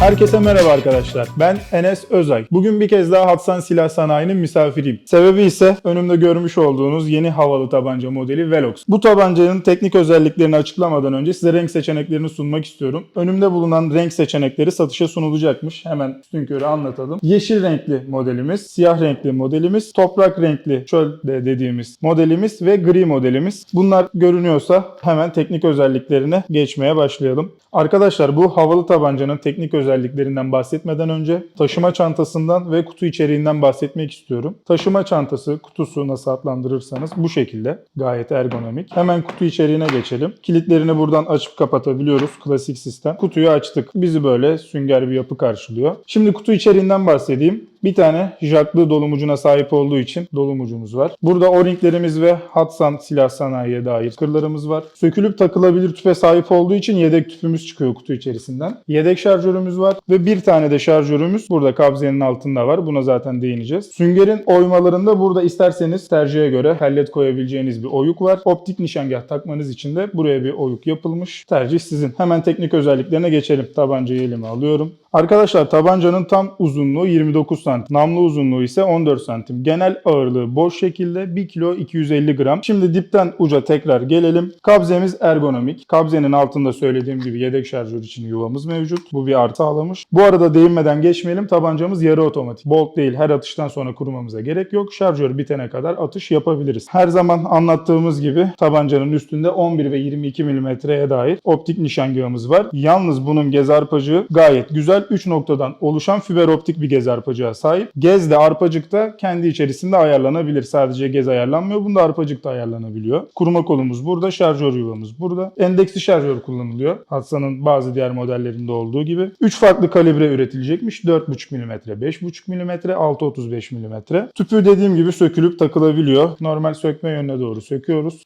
Herkese merhaba arkadaşlar. Ben Enes Özay. Bugün bir kez daha Hatsan Silah Sanayi'nin misafiriyim. Sebebi ise önümde görmüş olduğunuz yeni havalı tabanca modeli Velox. Bu tabancanın teknik özelliklerini açıklamadan önce size renk seçeneklerini sunmak istiyorum. Önümde bulunan renk seçenekleri satışa sunulacakmış. Hemen üstünkörü anlatalım. Yeşil renkli modelimiz, siyah renkli modelimiz, toprak renkli çölde dediğimiz modelimiz ve gri modelimiz. Bunlar görünüyorsa hemen teknik özelliklerine geçmeye başlayalım. Arkadaşlar bu havalı tabancanın teknik özelliklerinden bahsetmeden önce taşıma çantasından ve kutu içeriğinden bahsetmek istiyorum. Taşıma çantası, kutusu nasıl adlandırırsanız bu şekilde. Gayet ergonomik. Hemen kutu içeriğine geçelim. Kilitlerini buradan açıp kapatabiliyoruz. Klasik sistem. Kutuyu açtık. Bizi böyle sünger bir yapı karşılıyor. Şimdi kutu içeriğinden bahsedeyim. Bir tane jacklı dolumucuna sahip olduğu için dolumucumuz var. Burada O-ringlerimiz ve Hatsan Silah Sanayi'ye dair kırlarımız var. Sökülüp takılabilir tüpe sahip olduğu için yedek tüpümüz çıkıyor kutu içerisinden. Yedek şarjörümüz var ve bir tane de şarjörümüz burada kabzenin altında var. Buna zaten değineceğiz. Süngerin oymalarında burada isterseniz tercihe göre pellet koyabileceğiniz bir oyuk var. Optik nişangah takmanız için de buraya bir oyuk yapılmış. Tercih sizin. Hemen teknik özelliklerine geçelim. Tabancayı elime alıyorum. Arkadaşlar tabancanın tam uzunluğu 29 santim. Namlu uzunluğu ise 14 santim. Genel ağırlığı boş şekilde 1 kilo 250 gram. Şimdi dipten uca tekrar gelelim. Kabzemiz ergonomik. Kabzenin altında söylediğim gibi yedek şarjör için yuvamız mevcut. Bu bir artı sağlamış. Bu arada değinmeden geçmeyelim. Tabancamız yarı otomatik. Bolt değil, her atıştan sonra kurmamıza gerek yok. Şarjör bitene kadar atış yapabiliriz. Her zaman anlattığımız gibi tabancanın üstünde 11 ve 22 mm'ye dair optik nişangahımız var. Yalnız bunun gez arpacığı gayet güzel. 3 noktadan oluşan fiber optik bir gez arpacığa sahip. Gez de arpacık da kendi içerisinde ayarlanabilir. Sadece gez ayarlanmıyor. Bunda arpacık da ayarlanabiliyor. Kurma kolumuz burada. Şarjör yuvamız burada. Endeksli şarjör kullanılıyor. Hatsan'ın bazı diğer modellerinde olduğu gibi. 3 farklı kalibre üretilecekmiş. 4,5 mm, 5,5 mm, 6,35 mm. Tüpü dediğim gibi sökülüp takılabiliyor. Normal sökme yönüne doğru söküyoruz.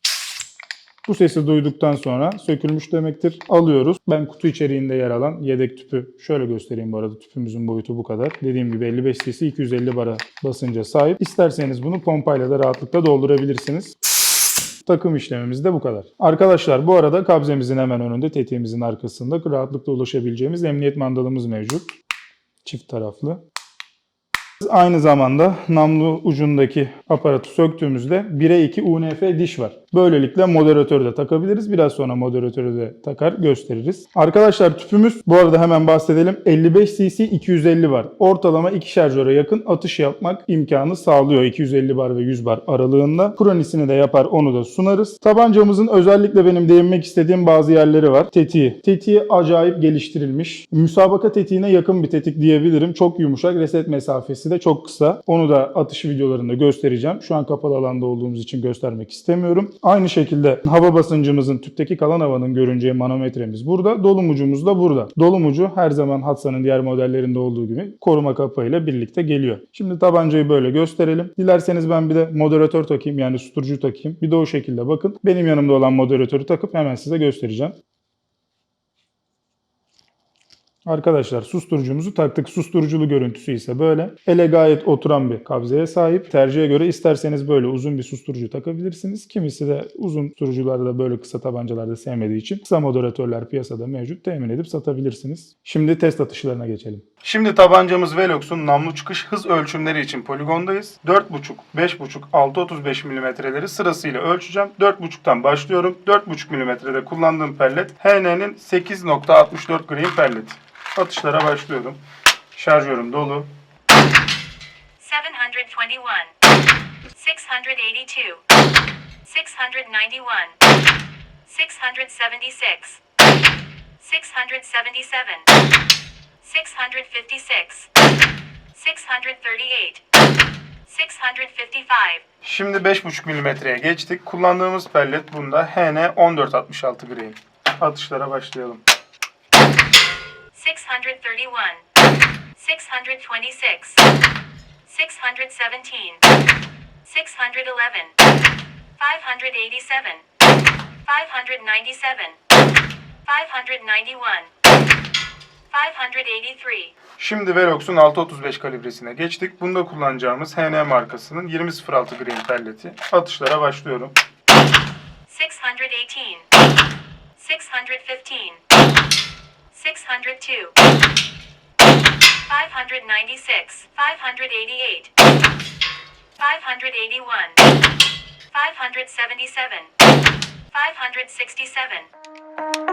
Bu sesi duyduktan sonra sökülmüş demektir. Alıyoruz. Ben kutu içeriğinde yer alan yedek tüpü şöyle göstereyim bu arada. Tüpümüzün boyutu bu kadar. Dediğim gibi 55 cc 250 bara basınca sahip. İsterseniz bunu pompayla da rahatlıkla doldurabilirsiniz. Takım işlemimiz de bu kadar. Arkadaşlar bu arada kabzemizin hemen önünde, tetiğimizin arkasında rahatlıkla ulaşabileceğimiz emniyet mandalımız mevcut. Çift taraflı. Aynı zamanda namlu ucundaki aparatı söktüğümüzde 1'e 2 UNF diş var. Böylelikle moderatörü de takabiliriz. Biraz sonra moderatörü de takar gösteririz. Arkadaşlar tüpümüz bu arada hemen bahsedelim. 55 cc 250 bar. Ortalama 2 şarjöre yakın atış yapmak imkanı sağlıyor. 250 bar ve 100 bar aralığında. Kronisini de yapar, onu da sunarız. Tabancamızın özellikle benim değinmek istediğim bazı yerleri var. Tetiği. Tetiği acayip geliştirilmiş. Müsabaka tetiğine yakın bir tetik diyebilirim. Çok yumuşak. Reset mesafesi de çok kısa. Onu da atış videolarında göstereceğim. Şu an kapalı alanda olduğumuz için göstermek istemiyorum. Aynı şekilde hava basıncımızın, tüpteki kalan havanın görüneceği manometremiz burada. Dolumucumuz da burada. Dolumucu her zaman Hatsan'ın diğer modellerinde olduğu gibi koruma kapağıyla birlikte geliyor. Şimdi tabancayı böyle gösterelim. Dilerseniz ben bir de moderatör takayım, yani susturucu takayım. Bir de o şekilde bakın. Benim yanımda olan moderatörü takıp hemen size göstereceğim. Arkadaşlar susturucumuzu taktık. Susturuculu görüntüsü ise böyle. Ele gayet oturan bir kabzeye sahip. Tercihe göre isterseniz böyle uzun bir susturucu takabilirsiniz. Kimisi de uzun susturucularda da böyle kısa tabancalarda sevmediği için kısa moderatörler piyasada mevcut. Temin edip satabilirsiniz. Şimdi test atışlarına geçelim. Şimdi tabancamız Velox'un namlu çıkış hız ölçümleri için poligondayız. 4,5, 5,5, 6,35 mm'leri sırasıyla ölçeceğim. 4,5'tan başlıyorum. 4,5 mm'de kullandığım pellet HN'nin 8,64 green pelleti. Atışlara başlıyorum. Şarjörüm dolu. 721, 682, 691, 676, 677, 656, 638, 655. Şimdi 5,5 mm'ye geçtik. Kullandığımız pellet bunda HN 1466 green. Atışlara başlayalım. 631, 626, 617, 611, 587, 597, 591, 583. Şimdi Velox'un 6.35 kalibresine geçtik. Bunda kullanacağımız HN markasının 20.06 green pelleti. Atışlara başlıyorum. 618, 615, 602, 596, 588, 581, 577, 567.